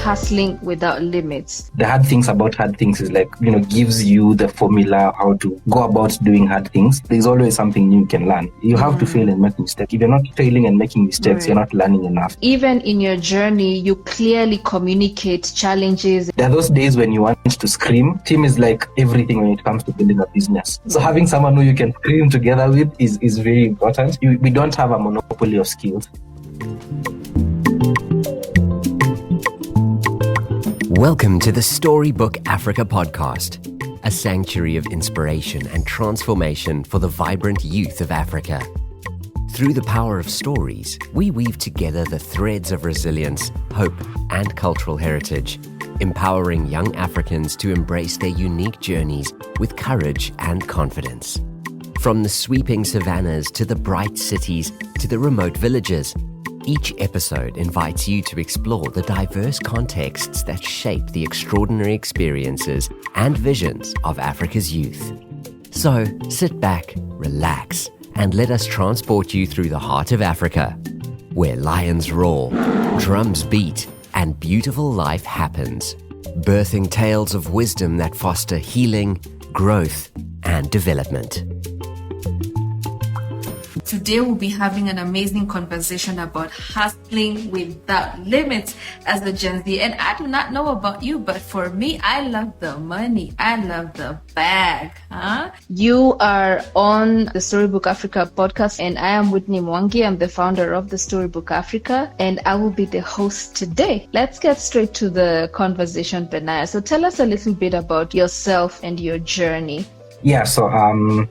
hustling without limits. The hard things about hard things is gives you the formula how to go about doing hard things. There's always something new you can learn. You have to fail and make mistakes. If you're not failing and making mistakes, you're not learning enough. Even in your journey, you clearly communicate challenges. There are those days when you want to scream. Team is like everything when it comes to building a business. So having someone who you can scream together with is very important. We don't have a monopoly of skills. Welcome to the Storybook Africa podcast, a sanctuary of inspiration and transformation for the vibrant youth of Africa. Through the power of stories, we weave together the threads of resilience, hope, and cultural heritage, empowering young Africans to embrace their unique journeys with courage and confidence. From the sweeping savannas to the bright cities to the remote villages, each episode invites you to explore the diverse contexts that shape the extraordinary experiences and visions of Africa's youth. So sit back, relax, and let us transport you through the heart of Africa, where lions roar, drums beat, and beautiful life happens, birthing tales of wisdom that foster healing, growth, and development. Today we'll be having an amazing conversation about hustling without limits as a Gen Z. And I do not know about you, but for me, I love the money. I love the bag. You are on the Storybook Africa podcast, and I am Whitney Mwangi. I'm the founder of the Storybook Africa, and I will be the host today. Let's get straight to the conversation, Benaiah. So tell us a little bit about yourself and your journey. Yeah, so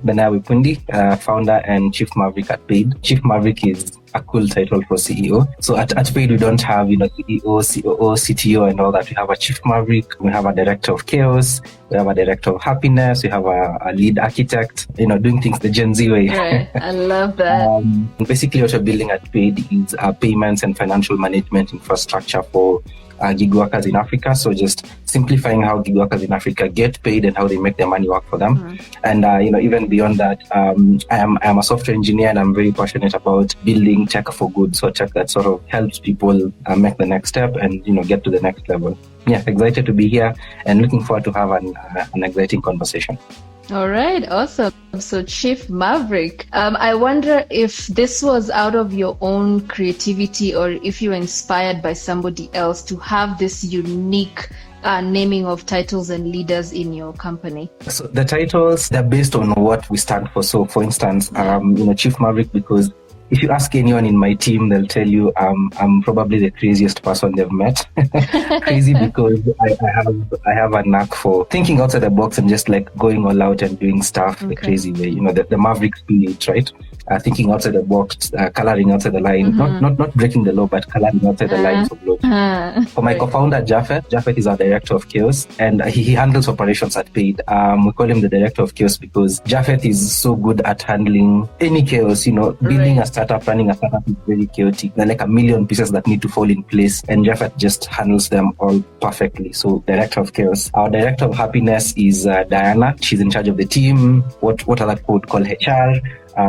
Benaiah Wepundi, founder and Chief Maverick at Paid. Chief Maverick is a cool title for CEO. So at Paid, we don't have CEO, COO, CTO, and all that. We have a Chief Maverick, we have a Director of Chaos, we have a Director of Happiness, we have a Lead Architect, doing things the Gen Z way. Right, I love that. Basically, what we're building at Paid is payments and financial management infrastructure for gig workers in Africa. So just simplifying how gig workers in Africa get paid and how they make their money work for them. And even beyond that, I am a software engineer, and I'm very passionate about building tech for good. So tech that sort of helps people make the next step and get to the next level. Yeah, excited to be here and looking forward to have an exciting conversation. All right, awesome. So Chief Maverick, I wonder if this was out of your own creativity or if you were inspired by somebody else to have this unique naming of titles and leaders in your company. So the titles, they're based on what we stand for. So for instance, Chief Maverick, because if you ask anyone in my team, they'll tell you I'm probably the craziest person they've met. Crazy because I have a knack for thinking outside the box and just like going all out and doing stuff the crazy way. The Maverick spirit, right? Thinking outside the box, coloring outside the line, not breaking the law, but coloring outside the lines of law. For my co-founder Japheth is our Director of Chaos, and he handles operations at Paid. We call him the Director of Chaos because Japheth is so good at handling any chaos. Building a startup, running a startup is very chaotic. There are like a million pieces that need to fall in place, and Japheth just handles them all perfectly. So Director of Chaos. Our Director of Happiness is Diana. She's in charge of the team. What other people would call HR.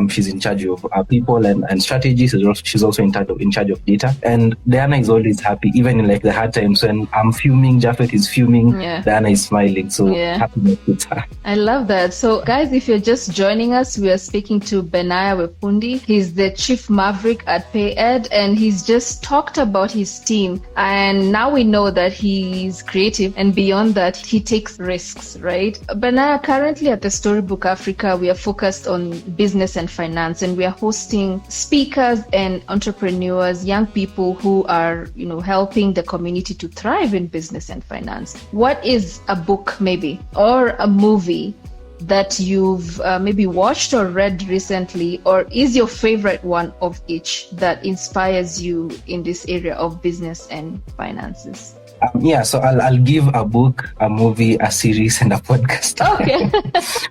She's in charge of people and strategy. She's also in charge of data. And Diana is always happy, even in like the hard times when I'm fuming, Japheth is fuming, Diana is smiling. So happiness with her. I love that. So guys, if you're just joining us, we are speaking to Benaiah Wepundi. He's the Chief Maverick at PayEd, and he's just talked about his team. And now we know that he's creative, and beyond that, he takes risks, right? Benaiah, currently at the Storybook Africa, we are focused on business and finance, and we are hosting speakers and entrepreneurs, young people who are helping the community to thrive in business and finance. What is a book maybe or a movie that you've maybe watched or read recently, or is your favorite one of each that inspires you in this area of business and finances? So I'll give a book, a movie, a series, and a podcast. Okay.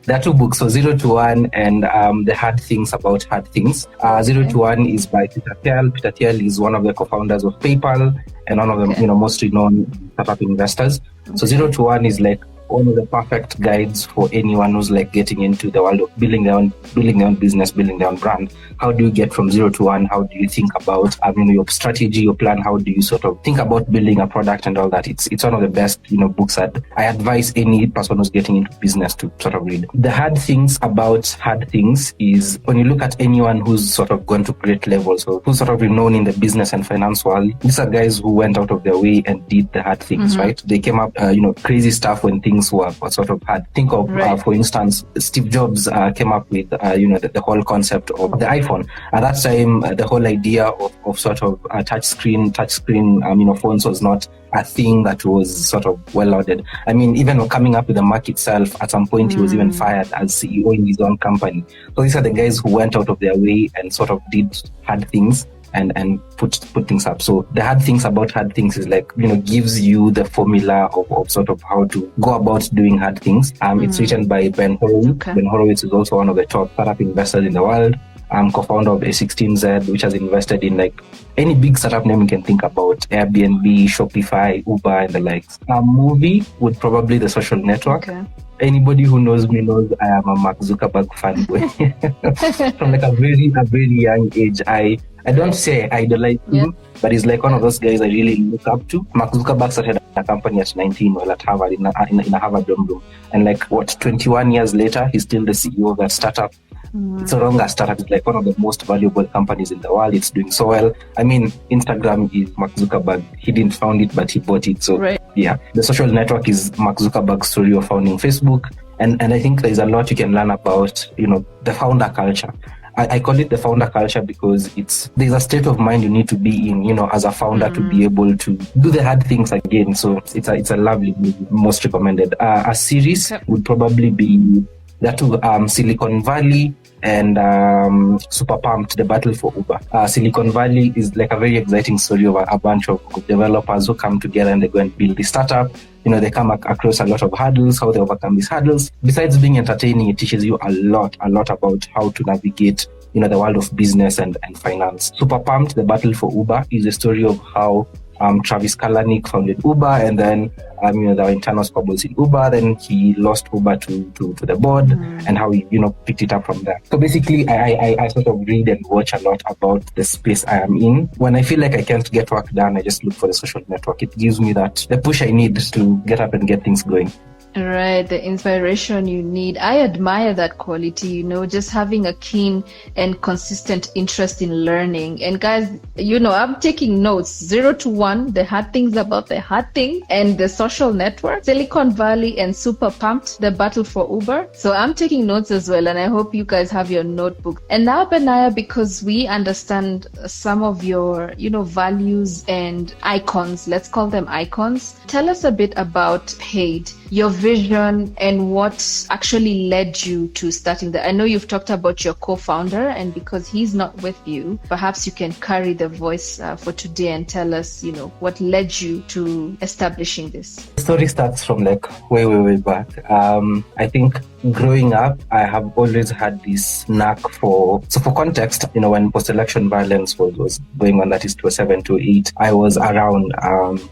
There are two books, so 0 to 1 and The Hard Things About Hard Things. 0 to 1 is by Peter Thiel. Peter Thiel is one of the co-founders of PayPal and one of the most renowned startup investors. So 0 to 1 is like one of the perfect guides for anyone who's like getting into the world of building their own business, building their own brand. How do you get from 0 to 1? How do you think about your strategy, your plan? How do you sort of think about building a product and all that? It's one of the best books that I advise any person who's getting into business to sort of read. The hard things about hard things is when you look at anyone who's sort of gone to great levels or who's sort of renowned in the business and finance world, these are guys who went out of their way and did the hard things, right? They came up, crazy stuff when things were sort of hard. Think of, for instance, Steve Jobs came up with, the whole concept of the iPhone. At that time, the whole idea of sort of touchscreen, phones was not a thing that was sort of well lauded. I mean, even coming up with the Mac itself, at some point he was even fired as CEO in his own company. So these are the guys who went out of their way and sort of did hard things and put things up. So the hard things about hard things is like, gives you the formula of sort of how to go about doing hard things. It's written by Ben Horowitz. Ben Horowitz is also one of the top startup investors in the world. I'm co-founder of A16Z, which has invested in like any big startup name you can think about: Airbnb, Shopify, Uber, and the likes. A movie would probably The Social Network. Okay. Anybody who knows me knows I am a Mark Zuckerberg fanboy. From like a very young age, I don't say I idolize him, but he's like one of those guys I really look up to. Mark Zuckerberg started a company at 19 while at Harvard, in a Harvard dorm room. And 21 years later, he's still the CEO of that startup. It's no longer a startup. It's like one of the most valuable companies in the world. It's doing so well. I mean, Instagram is Mark Zuckerberg. He didn't found it, but he bought it. So yeah, The Social Network is Mark Zuckerberg's story of founding Facebook. And I think there's a lot you can learn about, the founder culture. I call it the founder culture because there's a state of mind you need to be in, as a founder to be able to do the hard things again. So it's a lovely movie, most recommended. A series would probably be that two, Silicon Valley and Super Pumped, The Battle for Uber. Silicon Valley is like a very exciting story of a bunch of developers who come together and they go and build this startup. They come across a lot of hurdles, how they overcome these hurdles. Besides being entertaining, it teaches you a lot about how to navigate, the world of business and finance. Super Pumped, The Battle for Uber is a story of how Travis Kalanick founded Uber, and then there were internal squabbles in Uber. Then he lost Uber to the board, and how he picked it up from there. So basically, I sort of read and watch a lot about the space I am in. When I feel like I can't get work done, I just look for The Social Network. It gives me the push I need to get up and get things going. Right, the inspiration you need. I admire that quality, just having a keen and consistent interest in learning. And guys, I'm taking notes. 0 to 1, the hard things about the hard thing, and The Social Network, Silicon Valley, and Super Pumped, The Battle for Uber. So I'm taking notes as well, and I hope you guys have your notebook. And now, Benaiah, because we understand some of your, values and icons, let's call them icons. Tell us a bit about Paid, your vision, and what actually led you to starting that. I know you've talked about your co-founder, and because he's not with you, perhaps you can carry the voice for today and tell us, what led you to establishing this. The story starts from way back. I think growing up, I have always had this knack for context, when post-election violence was going on, that is 2007 to 2008, I was around.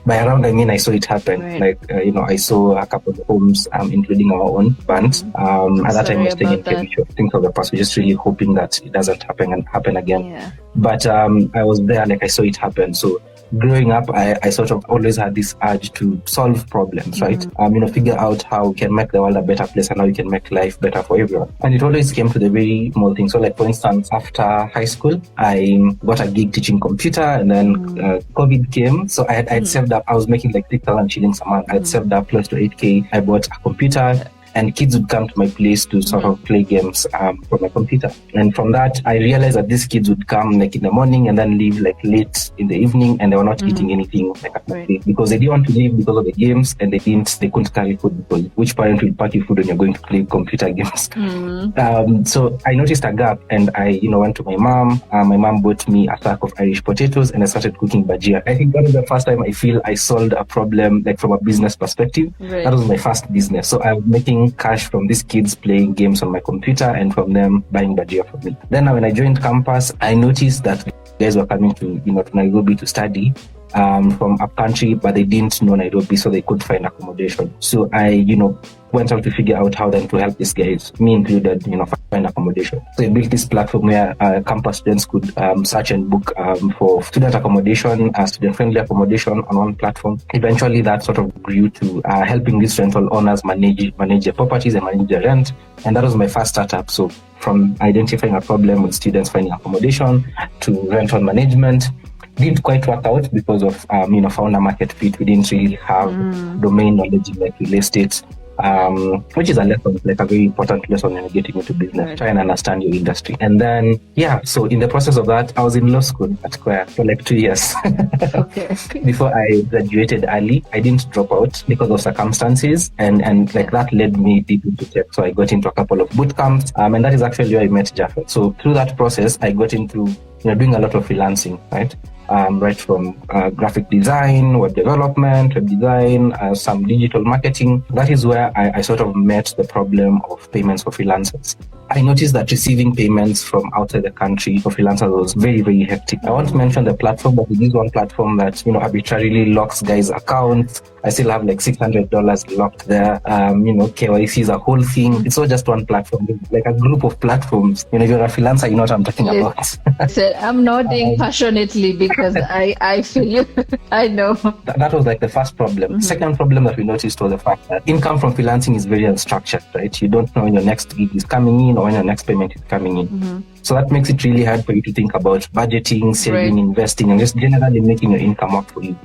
By around, I mean I saw it happen. Right. I saw a couple of homes, including our own bands. At that time, I was staying in Kebisho. Think of the past, we're just really hoping that it doesn't happen again. Yeah. But I was there, I saw it happen. So growing up, I sort of always had this urge to solve problems, right? Figure out how we can make the world a better place and how we can make life better for everyone. And it always came to the very small things. So for instance, after high school, I got a gig teaching computer, and then COVID came. So I had saved up, I was making 6,000 shillings a month. I had saved up close to 8K. I bought a computer. And kids would come to my place to sort of play games from my computer. And from that, I realized that these kids would come in the morning and then leave late in the evening, and they were not eating anything at my place because they didn't want to leave because of the games, and they couldn't carry food, because which parent will pack you food when you're going to play computer games? So I noticed a gap, and I went to my mom. My mom bought me a sack of Irish potatoes, and I started cooking bhajia. I think that was the first time I feel I solved a problem from a business perspective. Right. That was my first business. So I was making cash from these kids playing games on my computer, and from them buying bhajia for me. Then when I joined campus, I noticed that guys were coming to Nairobi to study, from upcountry, but they didn't know Nairobi, so they could find accommodation. So I, went out to figure out how then to help these guys, me included, find accommodation. So I built this platform where campus students could search and book for student accommodation, student-friendly accommodation on one platform. Eventually, that sort of grew to helping these rental owners manage their properties and manage their rent. And that was my first startup. So from identifying a problem with students finding accommodation to rental management, didn't quite work out because of founder market fit. We didn't really have domain knowledge in like real estate, which is a lesson, like a very important lesson when getting into business. Right. Try and understand your industry. And then so in the process of that, I was in law school at Square for like 2 years. Okay. Before I graduated early, I didn't drop out because of circumstances, and like that led me deep into tech. So I got into a couple of boot camps, and that is actually where I met Japheth. So through that process, I got into doing a lot of freelancing, right? Right from graphic design, web development, web design, some digital marketing. That is where I sort of met the problem of payments for freelancers. I noticed that receiving payments from outside the country for freelancers was very, very hectic. I won't mention the platform, but it is one platform that, arbitrarily locks guys' accounts. I still have like $600 locked there. KYC is a whole thing. It's not just one platform, it's like a group of platforms. If you're a freelancer, you know what I'm talking about. So I'm nodding passionately because I feel you. I know. That was like the first problem. Mm-hmm. Second problem that we noticed was the fact that income from freelancing is very unstructured, right? You don't know when your next gig is coming in or when your next payment is coming in. Mm-hmm. So that makes it really hard for you to think about budgeting, saving, investing, and just generally making your income work for you.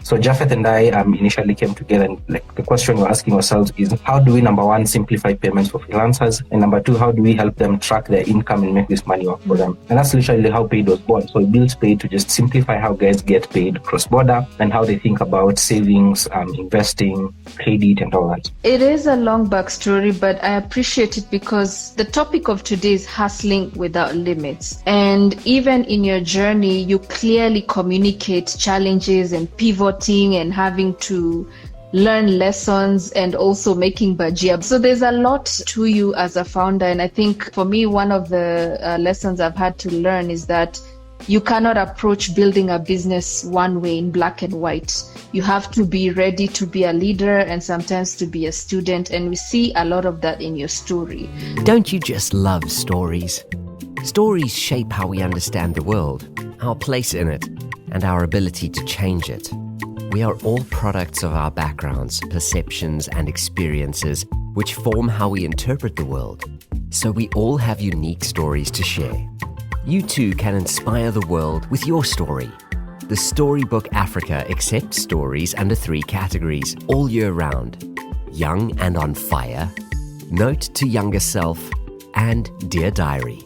So Japheth and I initially came together, and like the question we're asking ourselves is, how do we, number one, simplify payments for freelancers? And number two, how do we help them track their income and make this money work for them? And that's literally how Paid was born. So we built Paid to just simplify how guys get paid cross-border and how they think about savings, investing, credit, and all that. It is a long backstory, but I appreciate it because the topic of today is hustling without limits. And even in your journey, you clearly communicate challenges and pivoting and having to learn lessons and also making bajia. So there's a lot to you as a founder. And I think for me, one of the lessons I've had to learn is that you cannot approach building a business one way in black and white. You have to be ready to be a leader and sometimes to be a student. And we see a lot of that in your story. Don't you just love stories? Stories shape how we understand the world, our place in it, and our ability to change it. We are all products of our backgrounds, perceptions, and experiences, which form how we interpret the world. So we all have unique stories to share. You too can inspire the world with your story. The Storybook Africa accepts stories under 3 categories all year round: Young and on Fire, Note to Younger Self, and Dear Diary.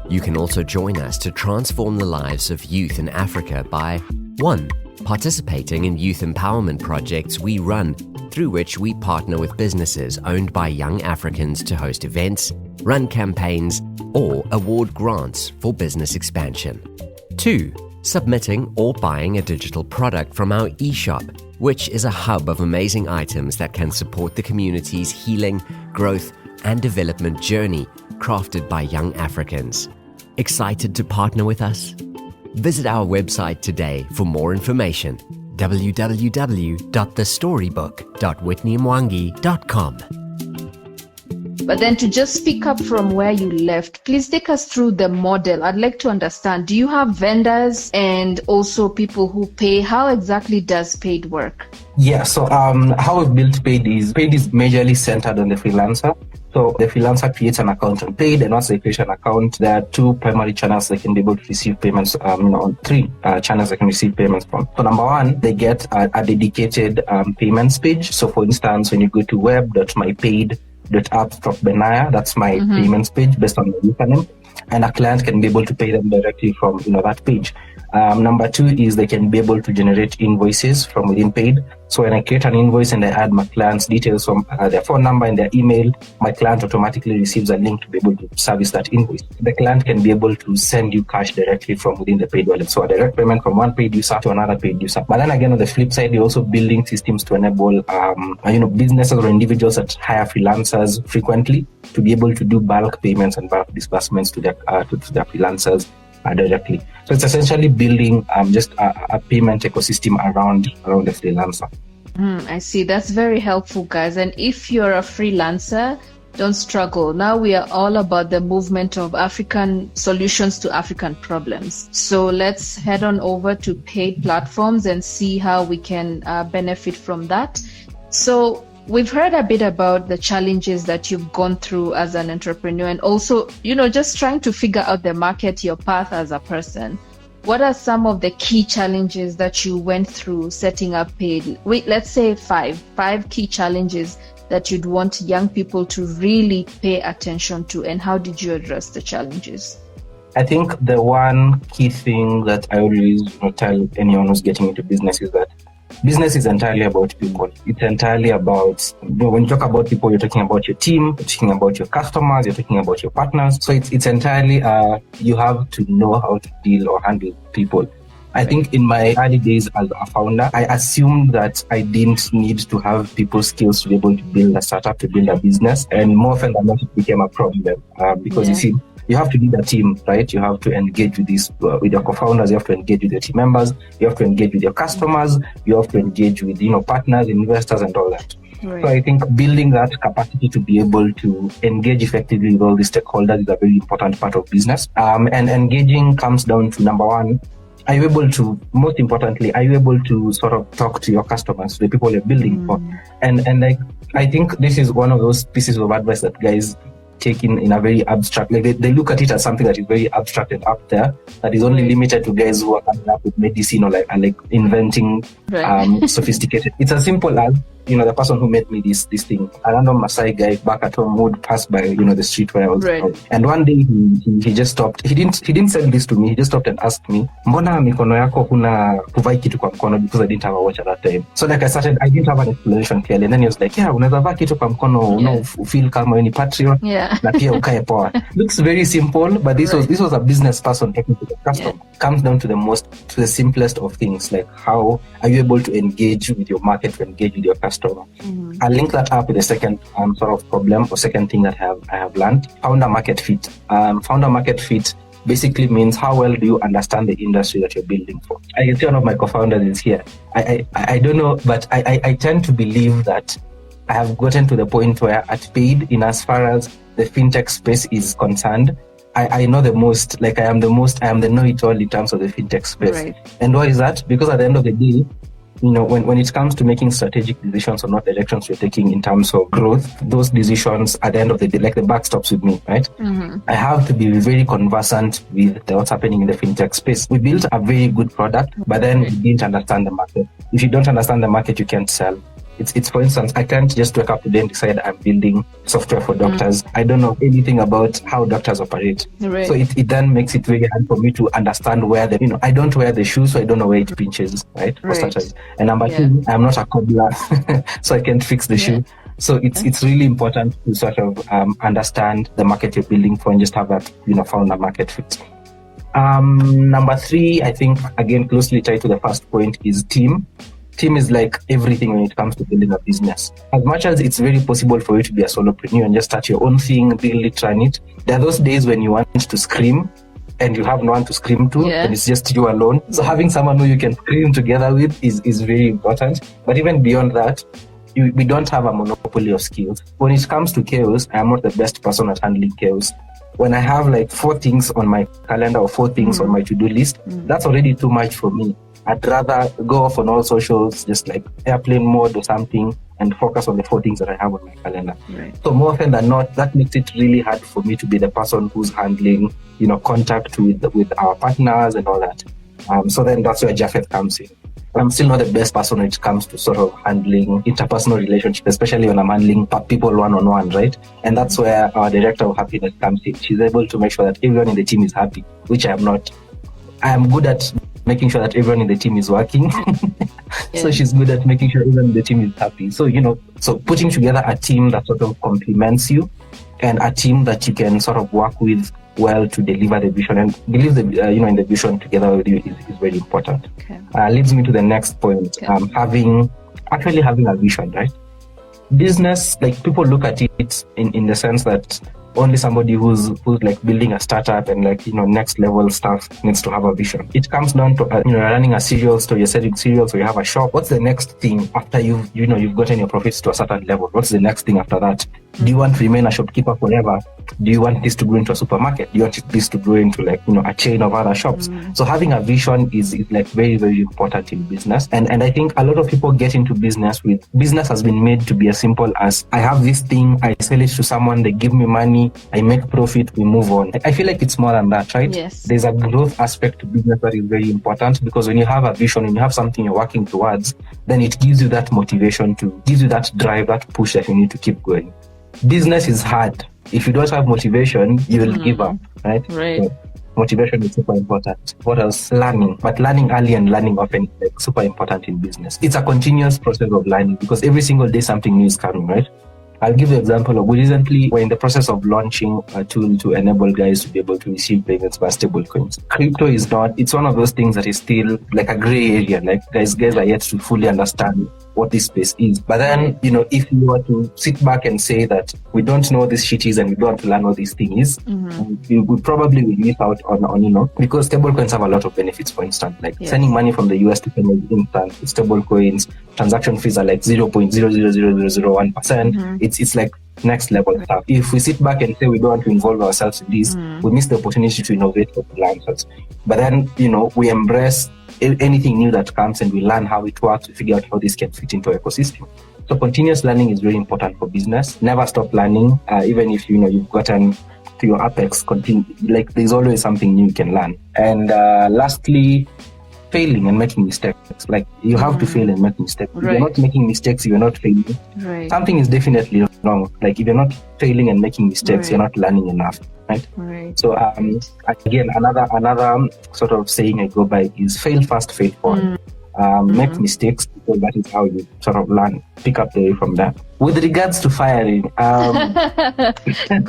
You can also join us to transform the lives of youth in Africa by 1. Participating in youth empowerment projects we run, through which we partner with businesses owned by young Africans to host events, run campaigns, or award grants for business expansion. 2. Submitting or buying a digital product from our e-shop, which is a hub of amazing items that can support the community's healing, growth, and development journey crafted by young Africans. Excited to partner with us? Visit our website today for more information: www.thestorybook.whitneymwangi.com. But then to just pick up from where you left, please take us through the model. I'd like to understand, do you have vendors and also people who pay? How exactly does Paid work? Yeah, so how we've built Paid is majorly centered on the freelancer. So the freelancer creates an account on Paid, and once they create an account, there are 2 primary channels they can be able to receive payments, 3 channels they can receive payments from. So number 1, they get a dedicated payments page. So for instance, when you go to web.mypaid.app/Benaiah, that's my payments page based on the username, and a client can be able to pay them directly from that page. Number 2 is they can be able to generate invoices from within Paid. So when I create an invoice and I add my client's details from their phone number and their email, my client automatically receives a link to be able to service that invoice. The client can be able to send you cash directly from within the Paid wallet. So a direct payment from one Paid user to another Paid user. But then again, on the flip side, you're also building systems to enable businesses or individuals that hire freelancers frequently to be able to do bulk payments and bulk disbursements to their freelancers. directly. So it's essentially building just a payment ecosystem around the freelancer. I see. That's very helpful, guys. And if you're a freelancer, don't struggle. Now we are all about the movement of African solutions to African problems. So let's head on over to paid platforms and see how we can benefit from that. So we've heard a bit about the challenges that you've gone through as an entrepreneur, and also, just trying to figure out the market, your path as a person. What are some of the key challenges that you went through setting up paid? Let's say five key challenges that you'd want young people to really pay attention to, and how did you address the challenges? I think the one key thing that I always tell anyone who's getting into business is that business is entirely about people. It's entirely about, when you talk about people, you're talking about your team, you're talking about your customers, you're talking about your partners. So it's entirely, you have to know how to deal or handle people. I think in my early days as a founder, I assumed that I didn't need to have people skills to be able to build a startup, to build a business. And more often than not, it became a problem because you see, you have to lead a team, right? You have to engage with with your co-founders. You have to engage with your team members. You have to engage with your customers. You have to engage with, partners, investors, and all that. Right. So I think building that capacity to be able to engage effectively with all the stakeholders is a very important part of business. And engaging comes down to number one, most importantly, are you able to sort of talk to your customers, the people you're building for? And I think this is one of those pieces of advice that guys take in a very abstract, they look at it as something that is very abstract and up there, that is only limited to guys who are coming up with medicine or like inventing sophisticated. It's as simple as, the person who made me this thing, a random Maasai guy back at home would pass by, the street where I was. Right. And one day he just stopped. He didn't sell this to me. He just stopped and asked me, mbona mikono yako huna kuvai kitu kwa mkono, because I didn't have a watch at that time. So I didn't have an explanation clearly. And then he was like, yeah, unaweza vaa kitu kwa mkono, feel kama ni patriot. Yeah. Na pia ukae poa. Looks very simple, but this was a business person talking to the customer. Yeah. Comes down to the simplest of things, like how are you able to engage with your market, to engage with your customer. I'll link that up with the second sort of problem or second thing that I have learned. Founder market fit. Founder market fit basically means how well do you understand the industry that you're building for. I can see one of my co-founders is here. I don't know, but I tend to believe that I have gotten to the point where at paid, in as far as the fintech space is concerned, I know the most, I am the know-it-all in terms of the fintech space. Right. And why is that? Because at the end of the day, when it comes to making strategic decisions or not directions you're taking in terms of growth, those decisions at the end of the day, the buck stops with me, right? Mm-hmm. I have to be very conversant with what's happening in the fintech space. We built a very good product, but then we didn't understand the market. If you don't understand the market, you can't sell. It's for instance, I can't just wake up today and decide I'm building software for doctors. I don't know anything about how doctors operate. Right. So it then makes it very hard for me to understand where I don't wear the shoes, so I don't know where it pinches, right? For starters. And number two, I'm not a cobbler, so I can't fix the shoe. So it's really important to sort of understand the market you're building for and just have that, founder market fit. Number three, I think, again, closely tied to the first point is team. Team is like everything when it comes to building a business. As much as it's very possible for you to be a solopreneur and just start your own thing, build it, run it, there are those days when you want to scream and you have no one to scream to, and it's just you alone. So having someone who you can scream together with is very important. But even beyond that, we don't have a monopoly of skills. When it comes to chaos, I am not the best person at handling chaos. When I have 4 things on my calendar or 4 things on my to-do list, that's already too much for me. I'd rather go off on all socials, just airplane mode or something, and focus on the 4 things that I have on my calendar. Right. So more often than not, that makes it really hard for me to be the person who's handling, contact with our partners and all that. So then that's where Japheth comes in. I'm still not the best person when it comes to sort of handling interpersonal relationships, especially when I'm handling people one-on-one, right? And that's where our director of happiness comes in. She's able to make sure that everyone in the team is happy, which I am not. I am good at making sure that everyone in the team is working. So she's good at making sure everyone in the team is happy. So, so putting together a team that sort of complements you and a team that you can sort of work with well to deliver the vision and believe in the vision together with you is very important. Okay. Leads me to the next point. Okay. Having a vision, right? Business, people look at it in the sense that only somebody who's like building a startup and like, next level stuff needs to have a vision. It comes down to, running a cereal store, you're selling cereals, or you have a shop. What's the next thing after you've gotten your profits to a certain level? What's the next thing after that? Do you want to remain a shopkeeper forever? Do you want this to grow into a supermarket? Do you want this to grow into like, a chain of other shops? So having a vision is like very, very important in business. And I think a lot of people get into business has been made to be as simple as, I have this thing, I sell it to someone, they give me money, I make profit, we move on. I feel like it's more than that, right? Yes. There's a growth aspect to business that is very important, because when you have a vision, when you have something you're working towards, then it gives you that motivation gives you that drive, that push that you need to keep going. Business is hard. If you don't have motivation, you will give up, right? Right. So motivation is super important. What else? Learning. But learning early and learning often is like super important in business. It's a continuous process of learning, because every single day something new is coming, right? I'll give you an example of, we recently were in the process of launching a tool to enable guys to be able to receive payments by stable coins. Crypto is not, it's one of those things that is still like a gray area. Like guys are yet to fully understand what this space is. But then, if you were to sit back and say that we don't know what this shit is and we don't want to learn what this thing is, we would probably miss out on, because stable coins have a lot of benefits, for instance, like sending money from the US to Kenya is instant with stable coins. Transaction fees are like 0.00001%. It's like next level stuff. If we sit back and say we don't want to involve ourselves in this, we miss the opportunity to innovate or to learn first. But then, we embrace anything new that comes and we learn how it works, we figure out how this can fit into our ecosystem. So continuous learning is very important for business. Never stop learning, even if you've gotten to your apex. Continue, like there's always something new you can learn. And lastly, failing and making mistakes. Like you have to fail and make mistakes. If you're not making mistakes, you're not failing. Right. Something is definitely wrong. Like if you're not failing and making mistakes, you're not learning enough. Right. So again, another sort of saying I go by is fail fast, fail forward. Make mistakes, because that is how you sort of learn, pick up the way from that. With regards to firing, go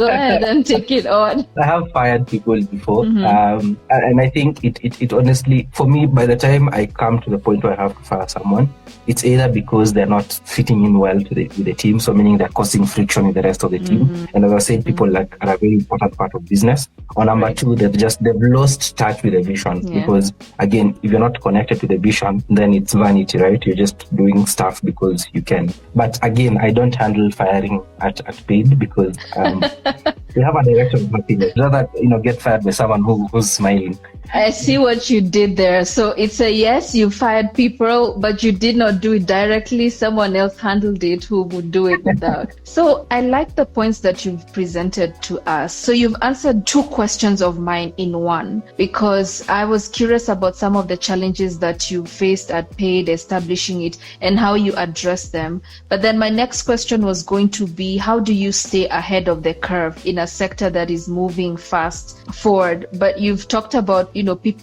ahead and take it on. I have fired people before, and I think it honestly, for me, by the time I come to the point where I have to fire someone, it's either because they're not fitting in well with the team, so meaning they're causing friction with the rest of the team. And as I said, people are a very important part of business. Or number two, they've lost touch with the vision, because again, if you're not connected to the vision, then it's vanity, right? You're just doing stuff because you can. But again, I don't handle firing at paid, because we have a direction of happiness. Rather, get fired by someone who's smiling. I see what you did there. So it's a yes, you fired people, but you did not do it directly. Someone else handled it who would do it without. So I like the points that you've presented to us. So you've answered two questions of mine in one, because I was curious about some of the challenges that you faced at Paid, establishing it, and how you address them. But then my next question was going to be, how do you stay ahead of the curve in a sector that is moving fast forward? But you've talked about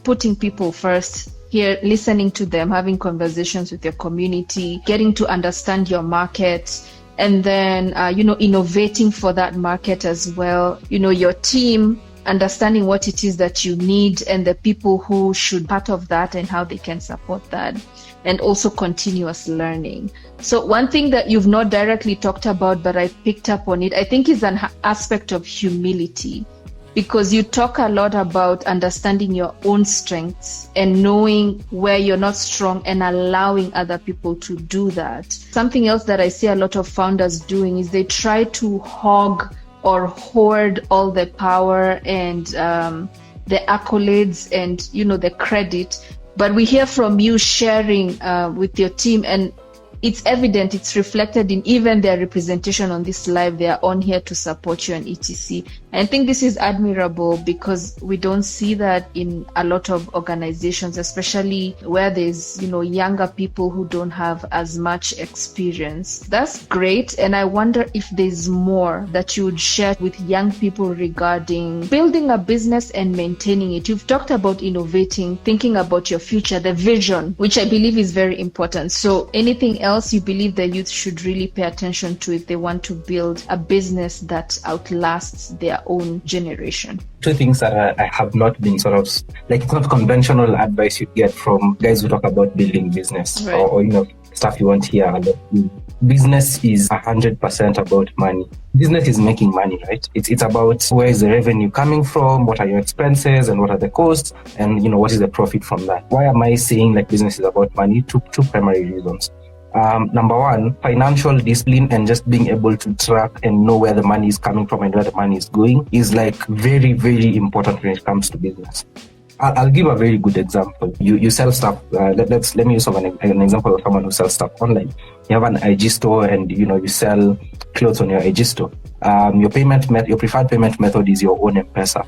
putting people first, here, listening to them, having conversations with your community, getting to understand your market, and then, innovating for that market as well. Your team, understanding what it is that you need and the people who should be part of that and how they can support that. And also continuous learning. So one thing that you've not directly talked about, but I picked up on it, I think is an aspect of humility. Because you talk a lot about understanding your own strengths and knowing where you're not strong and allowing other people to do that. Something else that I see a lot of founders doing is they try to hog or hoard all the power and the accolades and, the credit. But we hear from you sharing with your team, and it's evident, it's reflected in even their representation on this live. They are on here to support you and etc. And I think this is admirable, because we don't see that in a lot of organizations, especially where there's, younger people who don't have as much experience. That's great. And I wonder if there's more that you would share with young people regarding building a business and maintaining it. You've talked about innovating, thinking about your future, the vision, which I believe is very important. So anything else you believe the youth should really pay attention to if they want to build a business that outlasts their own generation? Two things that I have not been sort of, like, it's not conventional advice you get from guys who talk about building business, right, or stuff you won't hear. business is 100% about money. Business is making money, right? It's about where is the revenue coming from, what are your expenses, and what are the costs, and what is the profit from that. Why am I saying like business is about money? Two primary reasons. Number one, financial discipline and just being able to track and know where the money is coming from and where the money is going is like very, very important when it comes to business. I'll give a very good example. You sell stuff. Let me use an example of someone who sells stuff online. You have an IG store and you sell clothes on your IG store. Your preferred payment method is your own M-Pesa.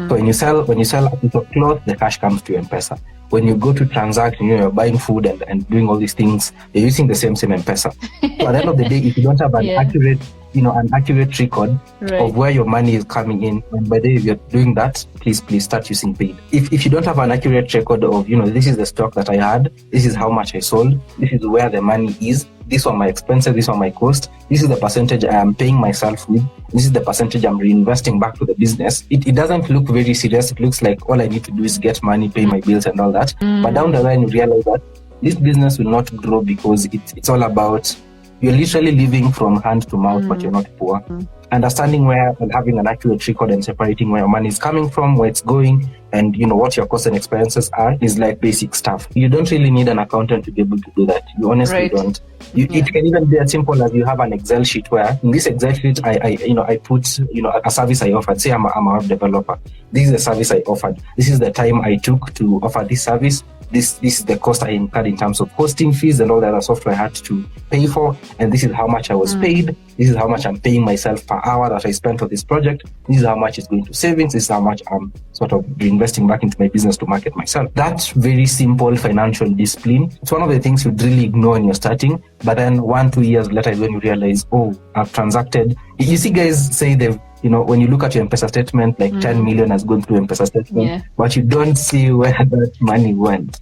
So when you sell a piece of cloth, the cash comes to your M-Pesa. When you go to transact, you're buying food and doing all these things, you're using the same M-Pesa. So at the end of the day, if you don't have an accurate record of where your money is coming in, and by the way, if you're doing that, please start using paid. If you don't have an accurate record of, this is the stock that I had, this is how much I sold, this is where the money is, these are my expenses, these are my costs, this is the percentage I am paying myself with, this is the percentage I'm reinvesting back to the business. It doesn't look very serious. It looks like all I need to do is get money, pay my bills and all that. But down the line, you realize that this business will not grow because it's all about, you're literally living from hand to mouth, but you're not poor. Understanding where and having an accurate record and separating where your money is coming from, where it's going, and what your costs and expenses are is like basic stuff. You don't really need an accountant to be able to do that. You honestly don't. It can even be as simple as you have an Excel sheet where in this Excel sheet I put a service I offered. Say I'm a web developer. This is the service I offered. This is the time I took to offer this service. This is the cost I incurred in terms of hosting fees and all the other software I had to pay for, and this is how much I was paid. This is how much I'm paying myself per hour that I spent for this project. This is how much is going to savings. This is how much I'm sort of reinvesting back into my business to market myself. That's very simple financial discipline. It's one of the things you'd really ignore when you're starting, but then 1-2 years later is when you realize, I've transacted. You see guys say they've, when you look at your M-Pesa statement, like 10 million has gone through M-Pesa statement, but you don't see where that money went.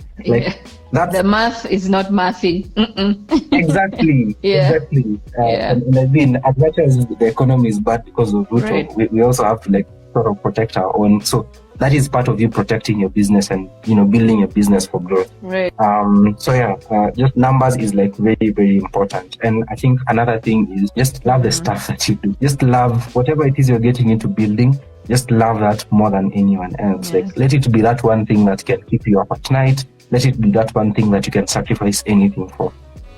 That's the math is not mathing. Exactly. Exactly. And I mean, as much as the economy is bad because of Ruto, we also have to sort of protect our own. So that is part of you protecting your business and building your business for growth. Just numbers is very, very important. And I think another thing is just love the stuff that you do. Just love whatever it is you're getting into building. Just love that more than anyone else. Let it be that one thing that can keep you up at night. Let it be that one thing that you can sacrifice anything for.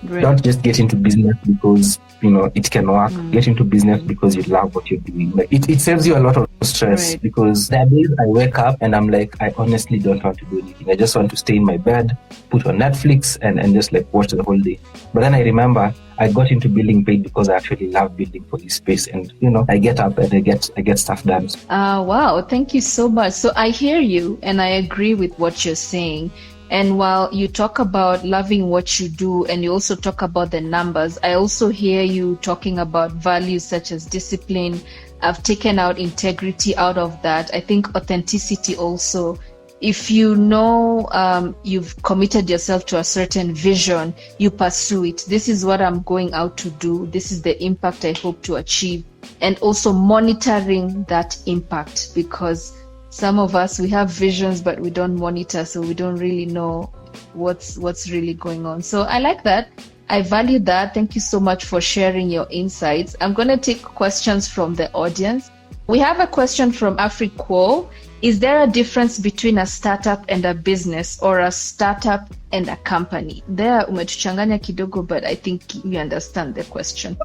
Don't just get into business because it can work. Get into business because you love what you're doing. It saves you a lot of stress because there are days I wake up and I'm like, I honestly don't want to do anything. I just want to stay in my bed, put on Netflix and just watch the whole day. But then I remember I got into building paid because I actually love building for this space, and I get up and I get stuff done. Wow, thank you so much. So I hear you and I agree with what you're saying. And while you talk about loving what you do and you also talk about the numbers, I also hear you talking about values such as discipline. I've taken out integrity out of that. I think authenticity also. If you've committed yourself to a certain vision, you pursue it. This is what I'm going out to do. This is the impact I hope to achieve. And also monitoring that impact, because some of us, we have visions, but we don't monitor, so we don't really know what's really going on. So I like that. I value that. Thank you so much for sharing your insights. I'm going to take questions from the audience. We have a question from Afriquo. Is there a difference between a startup and a business, or a startup and a company? There umetuchanganya kidogo, but I think we understand the question.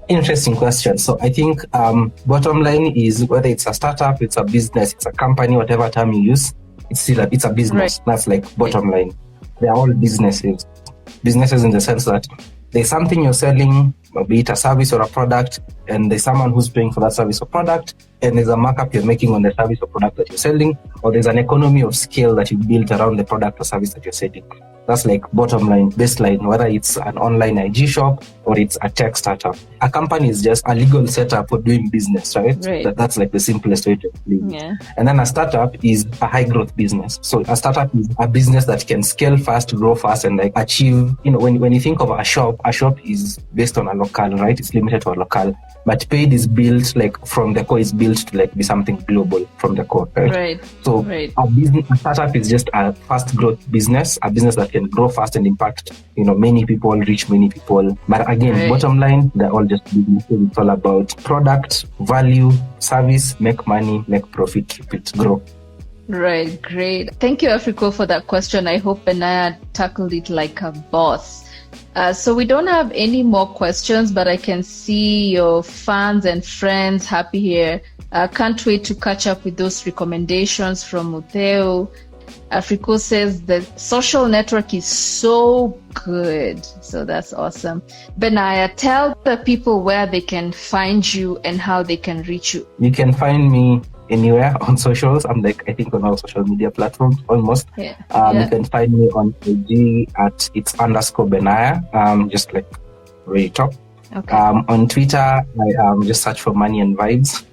Interesting question. So I think bottom line is whether it's a startup, it's a business, it's a company, whatever term you use, it's a business. That's bottom line. They're all businesses. Businesses in the sense that there's something you're selling, be it a service or a product, and there's someone who's paying for that service or product, and there's a markup you're making on the service or product that you're selling, or there's an economy of scale that you built around the product or service that you're selling. That's bottom line, baseline, whether it's an online IG shop or it's a tech startup. A company is just a legal setup for doing business, right? That's the simplest way to explain it. And then a startup is a high growth business. So a startup is a business that can scale fast, grow fast, and achieve, when you think of a shop is based on a local, right? It's limited to a local. But paid is built from the core, is built to be something global from the core, right? So a startup is just a fast growth business, a business that can grow fast and impact, many people, reach many people. But again, bottom line, they're all just businesses. It's all about product, value, service, make money, make profit, keep it, grow. Right, great. Thank you, Africo, for that question. I hope Benaiah tackled it like a boss. So we don't have any more questions, but I can see your fans and friends happy here. Can't wait to catch up with those recommendations from Mutheo. Africo says the social network is so good. So that's awesome. Benaiah, tell the people where they can find you and how they can reach you. You can find me anywhere on socials. I'm I think on all social media platforms almost. You can find me on IG at its_Benaiah, just very top. Okay. On Twitter, I just search for Money and Vibes,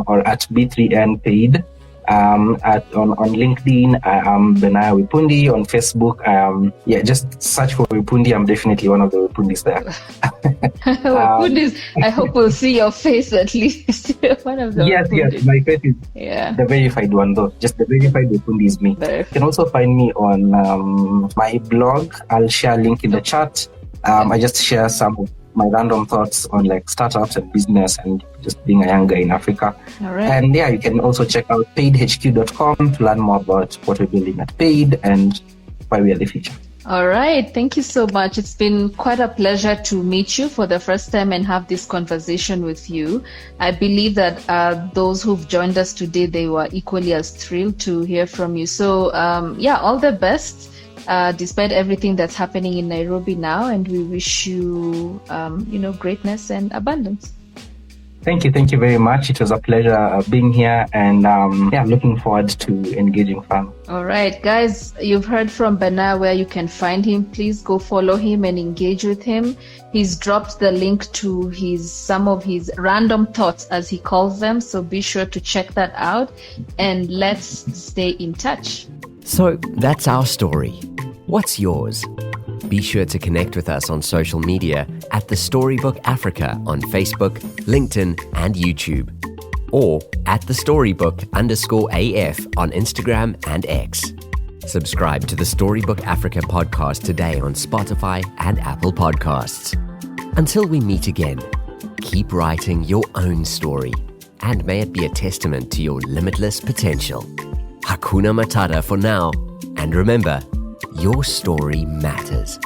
or at B3N Paid. On LinkedIn, I am Benaiah Wepundi. On Facebook, just search for Wepundi. I'm definitely one of the Wepundis there. Wepundis, I hope we'll see your face at least. One of the Yes, my face is the verified one though. Just the verified Wepundi is me. You can also find me on my blog. I'll share a link in the chat. I just share some of my random thoughts on startups and business and just being a young guy in Africa. All right. And you can also check out paidhq.com to learn more about what we're building at Paid and why we are the future. All right. Thank you so much. It's been quite a pleasure to meet you for the first time and have this conversation with you. I believe that those who've joined us today, they were equally as thrilled to hear from you. So all the best. Despite everything that's happening in Nairobi now, and we wish you, greatness and abundance. Thank you very much. It was a pleasure being here, and looking forward to engaging further. All right, guys, you've heard from Benaiah where you can find him. Please go follow him and engage with him. He's dropped the link to some of his random thoughts, as he calls them. So be sure to check that out, and let's stay in touch. So that's our story. What's yours? Be sure to connect with us on social media at The Storybook Africa on Facebook, LinkedIn, and YouTube, or at The Storybook_AF on Instagram and X. Subscribe to the Storybook Africa podcast today on Spotify and Apple Podcasts. Until we meet again, keep writing your own story, and may it be a testament to your limitless potential. Hakuna Matata for now, and remember, your story matters.